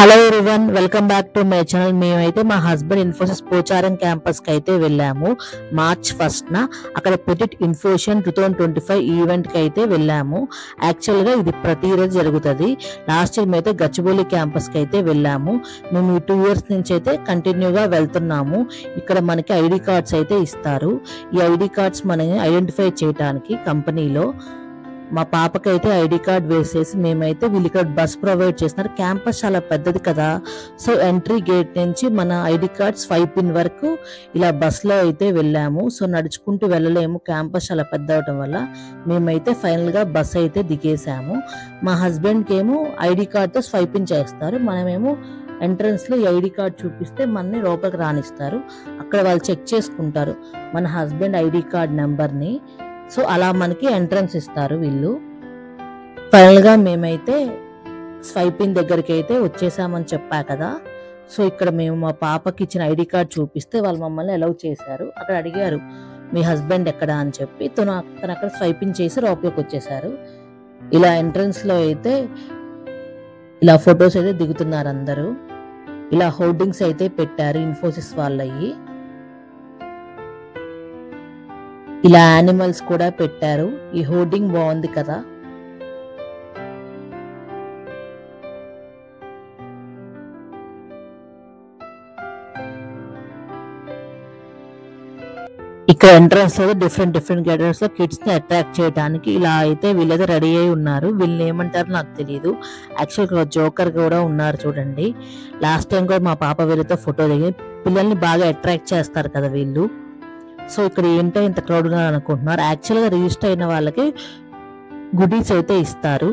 Hello everyone, welcome back to my channel. మేమైతే మా husband Infosys Pocharam campus కి అయితే వెళ్ళాము మార్చ్ 1న. అక్కడ పెటిట్ ఇన్ఫోషన్ 2025 ఈవెంట్ కి అయితే వెళ్ళాము. యాక్చువల్ గా ఇది ప్రతిరోజు జరుగుతుంది. లాస్ట్ ఇయర్ అయితే గచ్చిబౌలి క్యాంపస్ కి అయితే వెళ్ళాము. మేము ఈ 2 years నుంచి అయితే కంటిన్యూగా వెళ్తున్నాము. ఇక్కడ మనకి ఐడి కార్డ్స్ అయితే ఇస్తారు. ఈ ఐడి కార్డ్స్ మనని ఐడెంటిఫై చేయడానికి కంపెనీలో మా పాపకైతే ఐడి కార్డ్ వేసేసి మేమైతే వీళ్ళు ఇక్కడ బస్ ప్రొవైడ్ చేస్తున్నారు. క్యాంపస్ చాలా పెద్దది కదా, సో ఎంట్రీ గేట్ నుంచి మన ఐడి కార్డ్ స్వైప్ ఇన్ వరకు ఇలా బస్లో అయితే వెళ్ళాము. సో నడుచుకుంటూ వెళ్ళలేము, క్యాంపస్ చాలా పెద్ద అవడం వల్ల మేమైతే ఫైనల్ గా బస్ అయితే దిగేసాము. మా హస్బెండ్కి ఏమో ఐడి కార్డ్తో స్వైప్ ఇన్ చేస్తారు, మనమేమో ఎంట్రన్స్ లో ఐడి కార్డ్ చూపిస్తే మనని లోపలికి రానిస్తారు. అక్కడ వాళ్ళు చెక్ చేసుకుంటారు మన హస్బెండ్ ఐడి కార్డ్ నెంబర్ని. సో అలా మనకి ఎంట్రన్స్ ఇస్తారు వీళ్ళు. ఫైనల్ గా మేమైతే స్వైపింగ్ దగ్గరికి అయితే వచ్చేసామని చెప్పా కదా. సో ఇక్కడ మేము మా పాపకి ఇచ్చిన ఐడి కార్డ్ చూపిస్తే వాళ్ళు మమ్మల్ని అలౌ చేశారు. అక్కడ అడిగారు మీ హస్బెండ్ ఎక్కడ అని చెప్పి, తను అక్కడ స్వైపింగ్ చేసి లోపలికి వచ్చేసారు. ఇలా ఎంట్రన్స్ లో అయితే ఇలా ఫొటోస్ అయితే దిగుతున్నారు అందరూ. ఇలా హోర్డింగ్స్ అయితే పెట్టారు ఇన్ఫోసిస్ వాళ్ళయి. ఇలా యానిమల్స్ కూడా పెట్టారు. ఈ హోర్డింగ్ బాగుంది కదా. ఇక్కడ ఎంట్రన్స్ లో డిఫరెంట్ గెటర్స్ లో కిడ్స్ ని అట్రాక్ట్ చేయడానికి ఇలా అయితే వీళ్ళైతే రెడీ అయి ఉన్నారు. వీళ్ళని ఏమంటారో నాకు తెలియదు. యాక్చువల్ జోకర్ కూడా ఉన్నారు చూడండి. లాస్ట్ టైం కూడా మా పాప వీళ్ళతో ఫోటో దిగి పిల్లల్ని బాగా అట్రాక్ట్ చేస్తారు కదా వీళ్ళు. సో ఇక్కడ ఏంటో ఇంత క్రౌడ్ గా అనుకుంటున్నారు. యాక్చువల్ గా రిజిస్టర్ అయిన వాళ్ళకి గుడీస్ అయితే ఇస్తారు.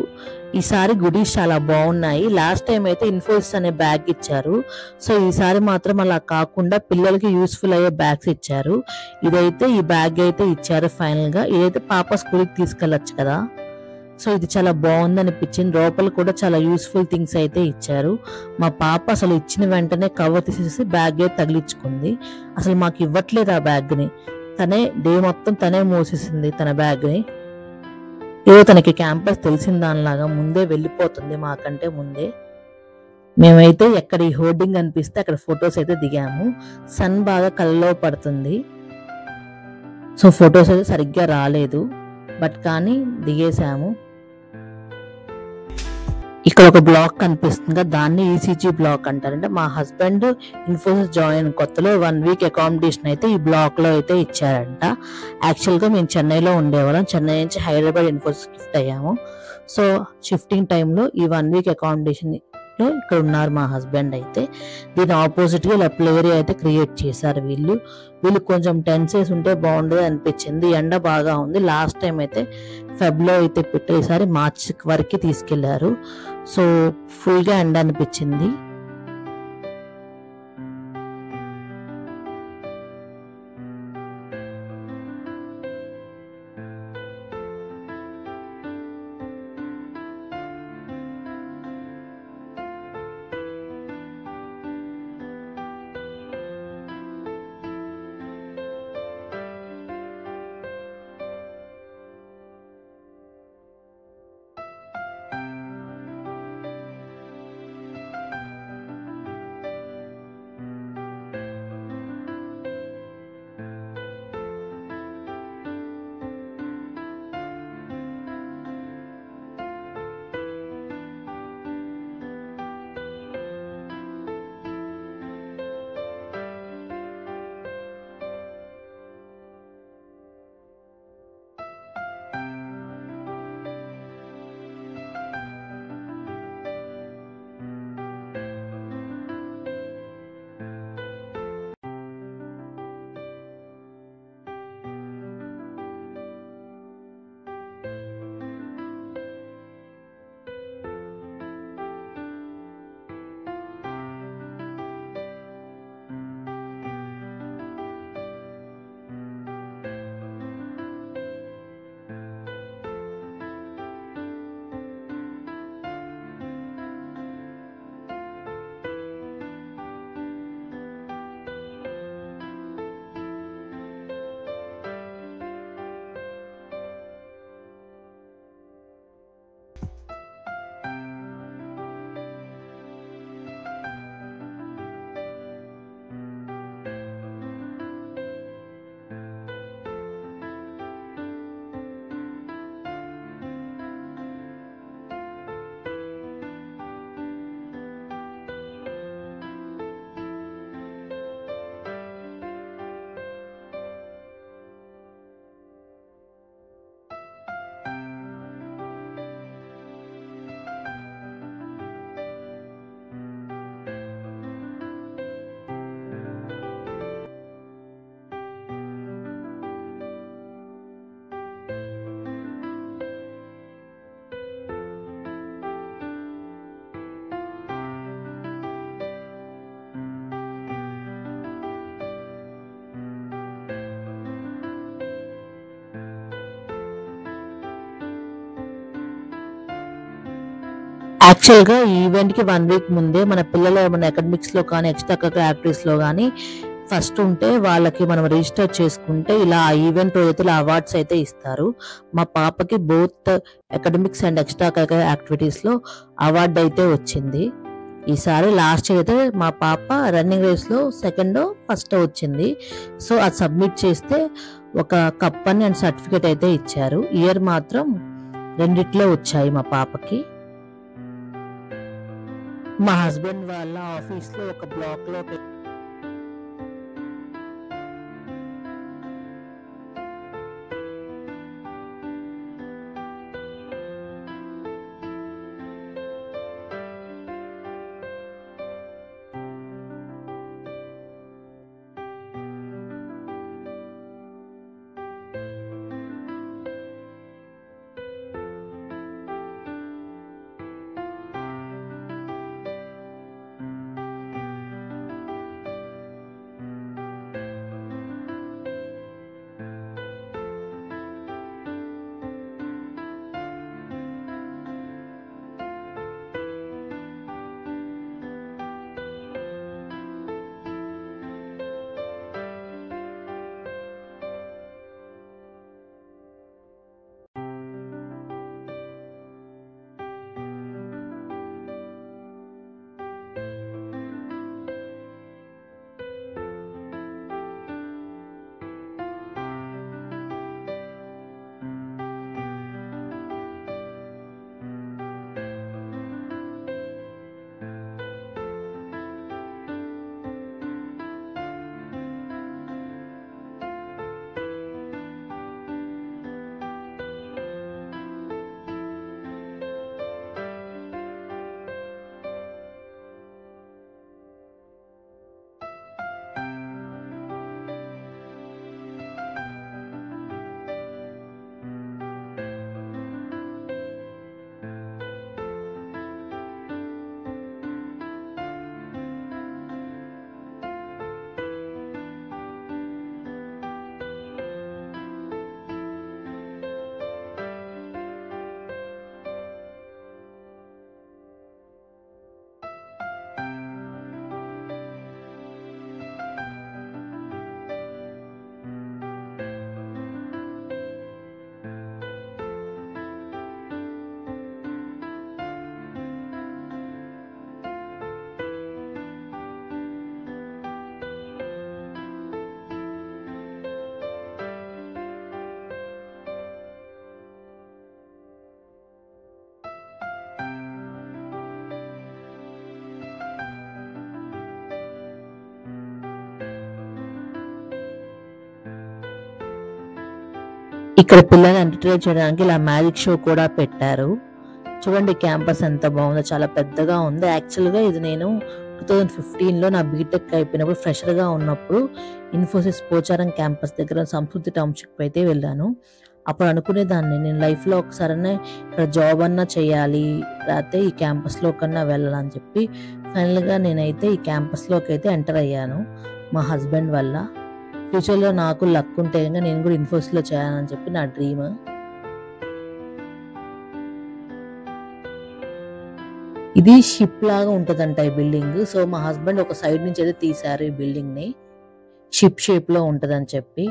ఈసారి గుడీస్ చాలా బాగున్నాయి. లాస్ట్ టైం అయితే ఇన్ఫోసిస్ అనే బ్యాగ్ ఇచ్చారు. సో ఈసారి మాత్రం అలా కాకుండా పిల్లలకి యూస్ఫుల్ అయ్యే బ్యాగ్స్ ఇచ్చారు. ఇదైతే ఈ బ్యాగ్ అయితే ఇచ్చారు ఫైనల్ గా. ఇదైతే పాప స్కూల్కి తీసుకెళ్లొచ్చు కదా. సో ఇది చాలా బాగుంది అనిపించింది. లోపల కూడా చాలా యూస్ఫుల్ థింగ్స్ అయితే ఇచ్చారు. మా పాప అసలు ఇచ్చిన వెంటనే కవర్ తీసేసి బ్యాగ్ అయితే తగిలించుకుంది. అసలు మాకు ఇవ్వట్లేదు ఆ బ్యాగ్ ని. తనే డే మొత్తం తనే మోసేసింది తన బ్యాగ్ ని. ఏదో తనకి క్యాంపస్ తెలిసిన దానిలాగా ముందే వెళ్ళిపోతుంది మాకంటే ముందే. మేమైతే ఎక్కడ ఈ హోర్డింగ్ అనిపిస్తే అక్కడ ఫొటోస్ అయితే దిగాము. సన్ బాగా కళ్ళలో పడుతుంది, సో ఫొటోస్ అయితే సరిగ్గా రాలేదు, బట్ కానీ దిగేసాము. ఇక్కడ ఒక బ్లాక్ కనిపిస్తుంది, దాన్ని ఈసీజీ బ్లాక్ అంటారంటే మా హస్బెండ్ ఇన్ఫోసిస్ జాయిన్ కొత్తలో 1 week అకామిడేషన్ అయితే ఈ బ్లాక్ లో అయితే ఇచ్చారంట. యాక్చువల్ గా మేము చెన్నైలో ఉండేవాళ్ళం, చెన్నై నుంచి హైదరాబాద్ ఇన్ఫోసిస్ షిఫ్ట్ అయ్యాము. సో షిఫ్టింగ్ టైంలో ఈ 1 week అకామిడేషన్ లో ఇక్కడ ఉన్నారు మా హస్బెండ్ అయితే. దీని ఆపోజిట్ గా ఇలా ప్లే ఏరియా అయితే క్రియేట్ చేశారు వీళ్ళు. కొంచెం టెన్స్ వేసి ఉంటే బాగుండేది అనిపించింది. ఎండ బాగా ఉంది. లాస్ట్ టైం అయితే ఫెబ్ లో అయితే పెట్టేసారి మార్చ్ వరకు తీసుకెళ్లారు. సో ఫుల్ గా ఎండ అనిపించింది. యాక్చువల్‌గా ఈ ఈవెంట్‌కి 1 వీక్ ముందే మన పిల్లలు ఏమన్నా అకాడమిక్స్‌లో కానీ, ఎక్స్‌ట్రా కరిక్యులర్ యాక్టివిటీస్‌లో గానీ ఫస్ట్ ఉంటే వాళ్ళకి మనం రిజిస్టర్ చేసుకుంటే ఇలా ఆ ఈవెంట్ రోజైతే ఇలా అవార్డ్స్ అయితే ఇస్తారు. మా పాపకి both academics and extra curricular యాక్టివిటీస్‌లో అవార్డ్ అయితే వచ్చింది. ఈసారి లాస్ట్ ఇయర్ అయితే మా పాప రన్నింగ్ రేస్‌లో సెకండో, ఫస్టో వచ్చింది. సో, అది సబ్మిట్ చేస్తే ఒక కప్ అండ్ సర్టిఫికేట్ అయితే ఇచ్చారు. ఈ ఇయర్ మాత్రం రెండిట్లో వచ్చాయి మా పాపకి. మా హస్బెండ్ వాళ్ళ ఆఫీస్‌లో ఒక బ్లాక్‌లో ఇక్కడ పిల్లల్ని ఎంటర్‌టైన్ చేయడానికి ఇలా మ్యాజిక్ షో కూడా పెట్టారు. చూడండి క్యాంపస్ ఎంత బాగుందో, చాలా పెద్దగా ఉంది. యాక్చువల్‌గా ఇది నేను 2015లో నా బీటెక్ అయిపోయినప్పుడు ఫ్రెషర్‌గా ఉన్నప్పుడు ఇన్ఫోసిస్ పోచారం క్యాంపస్ దగ్గర సంస్కృతి టౌన్‌షిప్ అయితే వెళ్ళాను. అప్పుడు అనుకునేదాన్ని నేను లైఫ్‌లో ఒకసారన్నా ఇక్కడ జాబ్ అన్నా చేయాలి, లేకపోతే ఈ క్యాంపస్‌లో కన్నా వెళ్ళాలని చెప్పి ఫైనల్‌గా నేనైతే ఈ క్యాంపస్‌లోకి అయితే ఎంటర్ అయ్యాను మా హస్బెండ్ వల్ల. ఫ్యూచర్‌లో నాకు లక్ ఉంటే గనుక నేను కూడా ఇన్ఫోసిస్‌లో చేయాలని చెప్పి నా డ్రీమ్. ఇది షిప్ లాగా ఉంటదంట ఈ బిల్డింగ్. సో, మా హస్బెండ్ ఒక సైడ్ నుంచి అయితే తీశారు ఈ బిల్డింగ్‌ని. షిప్ షేప్‌లో ఉంటదని చెప్పి.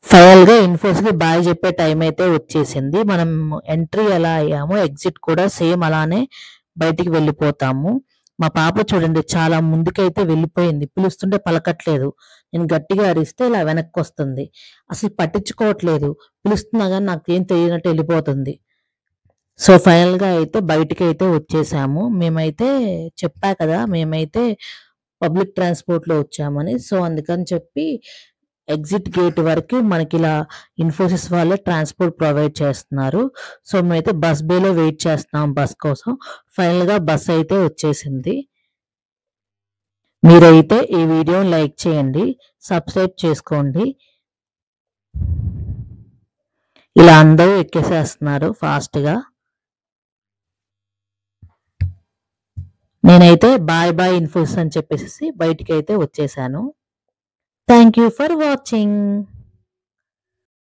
ఫైనల్‌గా ఇన్ఫోసిస్‌కి బాయ్ చెప్పే టైం అయితే వచ్చేసింది. మనం ఎంట్రీ ఎలా అయ్యామో ఎగ్జిట్ కూడా సేమ్ అలానే బయటికి వెళ్ళిపోతాము. మా పాప చూడండి చాలా ముందుకైతే వెళ్ళిపోయింది. పిలుస్తుంటే పలకట్లేదు. నేను గట్టిగా అరిస్తే ఇలా వెనక్కొస్తుంది. అసలు పట్టించుకోవట్లేదు. పిలుస్తున్నా గాని నాకేం తెలియనట్టు వెళ్ళిపోతుంది. సో, ఫైనల్‌గా అయితే బయటికైతే వచ్చేసాము. మేమైతే చెప్పా కదా! మేమైతే పబ్లిక్ ట్రాన్స్‌పోర్ట్‌లో వచ్చామని. సో, అందుకని చెప్పి ఎగ్జిట్ గేట్ వరకు మనకిలా ఇన్ఫోసిస్ వాళ్ళే ట్రాన్స్‌పోర్ట్ ప్రొవైడ్ చేస్తున్నారు. సో, మేమైతే బస్ బేలో వెయిట్ చేస్తున్నాం బస్ కోసం. ఫైనల్‌గా బస్ అయితే వచ్చేసింది. మీరైతే ఈ వీడియోని లైక్ చేయండి. సబ్స్క్రైబ్ చేసుకోండి. ఇలా అందరూ ఎక్కేసేస్తున్నారు ఫాస్ట్‌గా. నేనైతే బాయ్ బాయ్ ఇన్ఫోసిస్ అని చెప్పేసి బయటికి అయితే వచ్చేసాను. Thank you for watching.